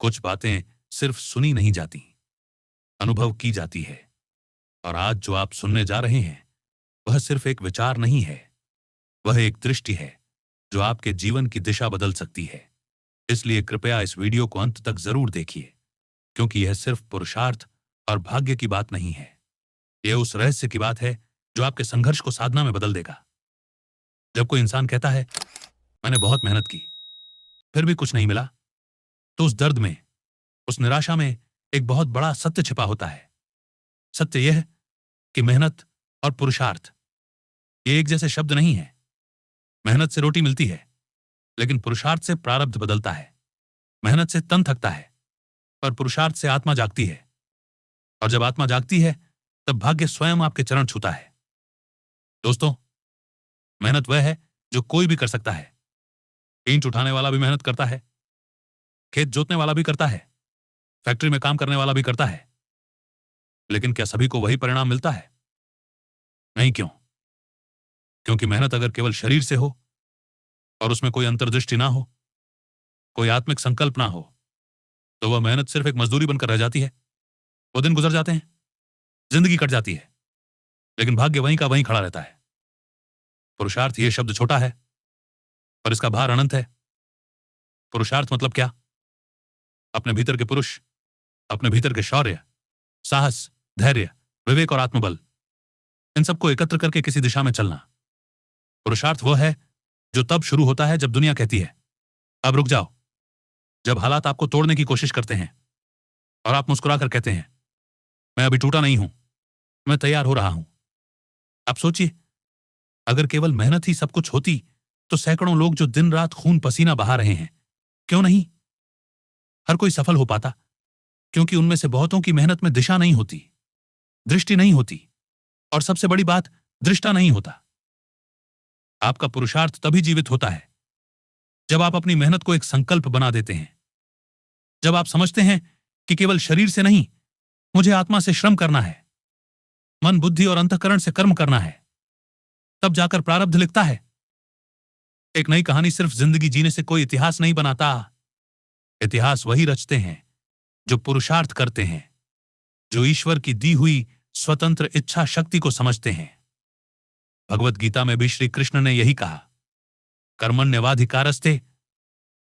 कुछ बातें सिर्फ सुनी नहीं जाती, अनुभव की जाती है। और आज जो आप सुनने जा रहे हैं वह सिर्फ एक विचार नहीं है, वह एक दृष्टि है जो आपके जीवन की दिशा बदल सकती है। इसलिए कृपया इस वीडियो को अंत तक जरूर देखिए, क्योंकि यह सिर्फ पुरुषार्थ और भाग्य की बात नहीं है। यह उस रहस्य की बात है जो आपके संघर्ष को साधना में बदल देगा। जब कोई इंसान कहता है मैंने बहुत मेहनत की फिर भी कुछ नहीं मिला, तो उस दर्द में, उस निराशा में एक बहुत बड़ा सत्य छिपा होता है। सत्य यह है कि मेहनत और पुरुषार्थ ये एक जैसे शब्द नहीं है। मेहनत से रोटी मिलती है, लेकिन पुरुषार्थ से प्रारब्ध बदलता है। मेहनत से तन थकता है, पर पुरुषार्थ से आत्मा जागती है। और जब आत्मा जागती है तब भाग्य स्वयं आपके चरण छूता है। दोस्तों, मेहनत वह है जो कोई भी कर सकता है। ईंट उठाने वाला भी मेहनत करता है, खेत जोतने वाला भी करता है, फैक्ट्री में काम करने वाला भी करता है। लेकिन क्या सभी को वही परिणाम मिलता है? नहीं। क्यों? क्योंकि मेहनत अगर केवल शरीर से हो और उसमें कोई अंतर्दृष्टि ना हो, कोई आत्मिक संकल्प ना हो, तो वह मेहनत सिर्फ एक मजदूरी बनकर रह जाती है। वो दिन गुजर जाते हैं, जिंदगी कट जाती है, लेकिन भाग्य वहीं का वहीं खड़ा रहता है। पुरुषार्थ ये शब्द छोटा है, पर इसका भार अनंत है। पुरुषार्थ मतलब क्या? अपने भीतर के पुरुष, अपने भीतर के शौर्य, साहस, धैर्य, विवेक और आत्मबल, इन सबको एकत्र करके किसी दिशा में चलना। पुरुषार्थ वो है जो तब शुरू होता है जब दुनिया कहती है अब रुक जाओ। जब हालात आपको तोड़ने की कोशिश करते हैं और आप मुस्कुराकर कहते हैं मैं अभी टूटा नहीं हूं, मैं तैयार हो रहा हूं। आप सोचिए, अगर केवल मेहनत ही सब कुछ होती तो सैकड़ों लोग जो दिन रात खून पसीना बहा रहे हैं, क्यों नहीं? हर कोई सफल हो पाता, क्योंकि उनमें से बहुतों की मेहनत में दिशा नहीं होती, दृष्टि नहीं होती, और सबसे बड़ी बात, दृष्टा नहीं होता। आपका पुरुषार्थ तभी जीवित होता है जब आप अपनी मेहनत को एक संकल्प बना देते हैं। जब आप समझते हैं कि केवल शरीर से नहीं, मुझे आत्मा से श्रम करना है, मन, बुद्धि और अंतःकरण से कर्म करना है, तब जाकर प्रारब्ध लिखता है। एक नई कहानी सिर्फ जिंदगी जीने से कोई इतिहास नहीं बनाता। इतिहास वही रचते हैं जो पुरुषार्थ करते हैं, जो ईश्वर की दी हुई स्वतंत्र इच्छा शक्ति को समझते हैं। भगवत गीता में भी श्री कृष्ण ने यही कहा, कर्मण्यवाधिकारस्ते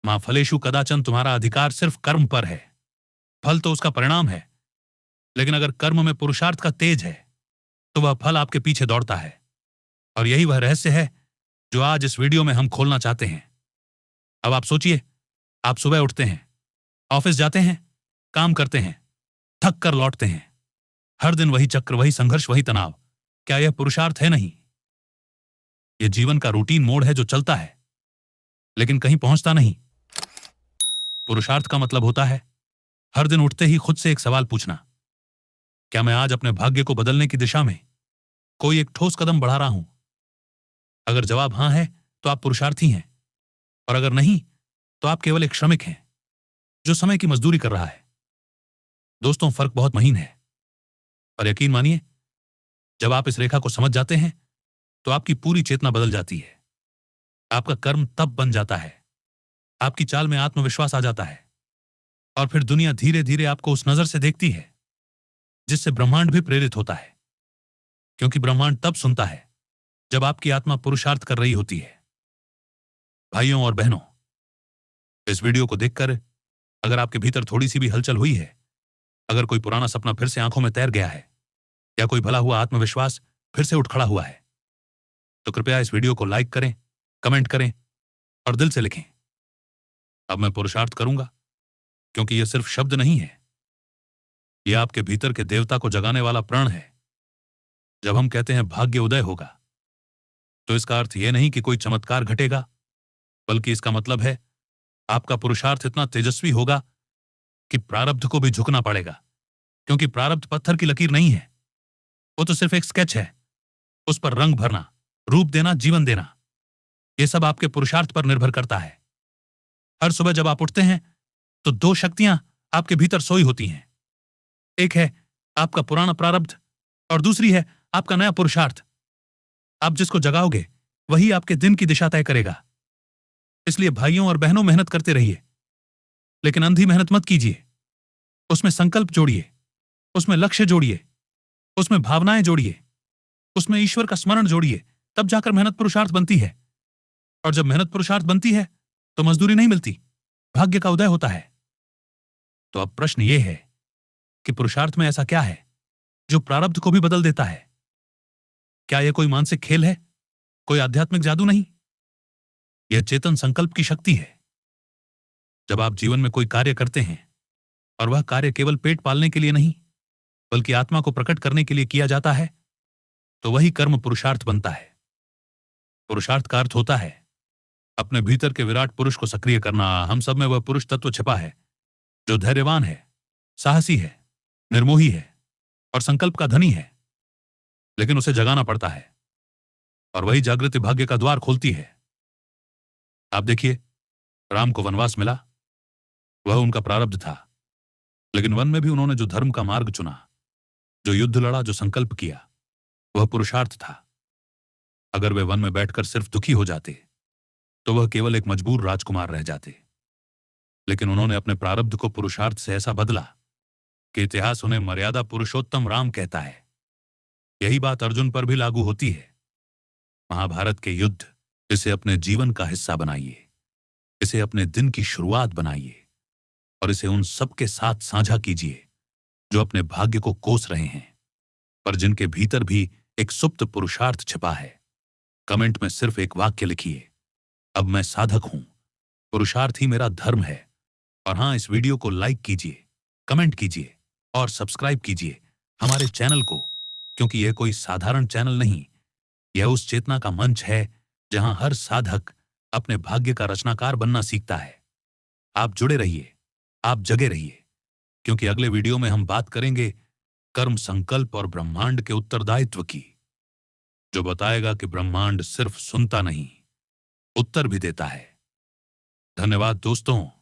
मां फलेषु कदाचन। तुम्हारा अधिकार सिर्फ कर्म पर है, फल तो उसका परिणाम है। लेकिन अगर कर्म में पुरुषार्थ का तेज है तो वह फल आपके पीछे दौड़ता है। और यही वह रहस्य है जो आज इस वीडियो में हम खोलना चाहते हैं। अब आप सोचिए, आप सुबह उठते हैं, ऑफिस जाते हैं, काम करते हैं, थक कर लौटते हैं। हर दिन वही चक्र, वही संघर्ष, वही तनाव। क्या यह पुरुषार्थ है? नहीं। यह जीवन का रूटीन मोड है जो चलता है लेकिन कहीं पहुंचता नहीं। पुरुषार्थ का मतलब होता है हर दिन उठते ही खुद से एक सवाल पूछना, क्या मैं आज अपने भाग्य को बदलने की दिशा में कोई एक ठोस कदम बढ़ा रहा हूं? अगर जवाब हां है तो आप पुरुषार्थी हैं, और अगर नहीं तो आप केवल एक श्रमिक हैं जो समय की मजदूरी कर रहा है। दोस्तों, फर्क बहुत महीन है, पर यकीन मानिए, जब आप इस रेखा को समझ जाते हैं तो आपकी पूरी चेतना बदल जाती है। आपका कर्म तब बन जाता है, आपकी चाल में आत्मविश्वास आ जाता है, और फिर दुनिया धीरे धीरे आपको उस नजर से देखती है जिससे ब्रह्मांड भी प्रेरित होता है। क्योंकि ब्रह्मांड तब सुनता है जब आपकी आत्मा पुरुषार्थ कर रही होती है। भाइयों और बहनों, इस वीडियो को देखकर अगर आपके भीतर थोड़ी सी भी हलचल हुई है, अगर कोई पुराना सपना फिर से आंखों में तैर गया है, या कोई भला हुआ आत्मविश्वास फिर से उठ खड़ा हुआ है, तो कृपया इस वीडियो को लाइक करें, कमेंट करें और दिल से लिखें, अब मैं पुरुषार्थ करूंगा। क्योंकि यह सिर्फ शब्द नहीं है, यह आपके भीतर के देवता को जगाने वाला प्रण है। जब हम कहते हैं भाग्य उदय होगा, तो इसका अर्थ यह नहीं कि कोई चमत्कार घटेगा, बल्कि इसका मतलब है आपका पुरुषार्थ इतना तेजस्वी होगा कि प्रारब्ध को भी झुकना पड़ेगा। क्योंकि प्रारब्ध पत्थर की लकीर नहीं है, वो तो सिर्फ एक स्केच है। उस पर रंग भरना, रूप देना, जीवन देना, यह सब आपके पुरुषार्थ पर निर्भर करता है। हर सुबह जब आप उठते हैं तो दो शक्तियां आपके भीतर सोई होती हैं। एक है आपका पुराना प्रारब्ध और दूसरी है आपका नया पुरुषार्थ। आप जिसको जगाओगे वही आपके दिन की दिशा तय करेगा। इसलिए भाइयों और बहनों, मेहनत करते रहिए। लेकिन अंधी मेहनत मत कीजिए। उसमें संकल्प जोड़िए, उसमें लक्ष्य जोड़िए, उसमें भावनाएं जोड़िए, उसमें ईश्वर का स्मरण जोड़िए। तब जाकर मेहनत पुरुषार्थ बनती है। और जब मेहनत पुरुषार्थ बनती है तो मजदूरी नहीं मिलती, भाग्य का उदय होता है। तो अब प्रश्न यह है कि पुरुषार्थ में ऐसा क्या है जो प्रारब्ध को भी बदल देता है? क्या यह कोई मानसिक खेल है, कोई आध्यात्मिक जादू नहीं? यह चेतन संकल्प की शक्ति है। जब आप जीवन में कोई कार्य करते हैं और वह कार्य केवल पेट पालने के लिए नहीं बल्कि आत्मा को प्रकट करने के लिए किया जाता है, तो वही कर्म पुरुषार्थ बनता है। पुरुषार्थ का अर्थ होता है अपने भीतर के विराट पुरुष को सक्रिय करना। हम सब में वह पुरुष तत्व छिपा है जो धैर्यवान है, साहसी है, निर्मोही है और संकल्प का धनी है, लेकिन उसे जगाना पड़ता है। और वही जागृति भाग्य का द्वार खोलती है। आप देखिए, राम को वनवास मिला, वह उनका प्रारब्ध था। लेकिन वन में भी उन्होंने जो धर्म का मार्ग चुना, जो युद्ध लड़ा, जो संकल्प किया, वह पुरुषार्थ था। अगर वे वन में बैठकर सिर्फ दुखी हो जाते तो वह केवल एक मजबूर राजकुमार रह जाते। लेकिन उन्होंने अपने प्रारब्ध को पुरुषार्थ से ऐसा बदला कि इतिहास उन्हें मर्यादा पुरुषोत्तम राम कहता है। यही बात अर्जुन पर भी लागू होती है। महाभारत के युद्ध, इसे अपने जीवन का हिस्सा बनाइए, इसे अपने दिन की शुरुआत बनाइए और इसे उन सबके साथ साझा कीजिए जो अपने भाग्य को कोस रहे हैं, पर जिनके भीतर भी एक सुप्त पुरुषार्थ छिपा है। कमेंट में सिर्फ एक वाक्य लिखिए, अब मैं साधक हूं, पुरुषार्थ ही मेरा धर्म है। और हां, इस वीडियो को लाइक कीजिए, कमेंट कीजिए और सब्सक्राइब कीजिए हमारे चैनल को, क्योंकि यह कोई साधारण चैनल नहीं, यह उस चेतना का मंच है जहां हर साधक अपने भाग्य का रचनाकार बनना सीखता है। आप जुड़े रहिए, आप जगे रहिए, क्योंकि अगले वीडियो में हम बात करेंगे कर्म, संकल्प और ब्रह्मांड के उत्तरदायित्व की, जो बताएगा कि ब्रह्मांड सिर्फ सुनता नहीं, उत्तर भी देता है। धन्यवाद दोस्तों।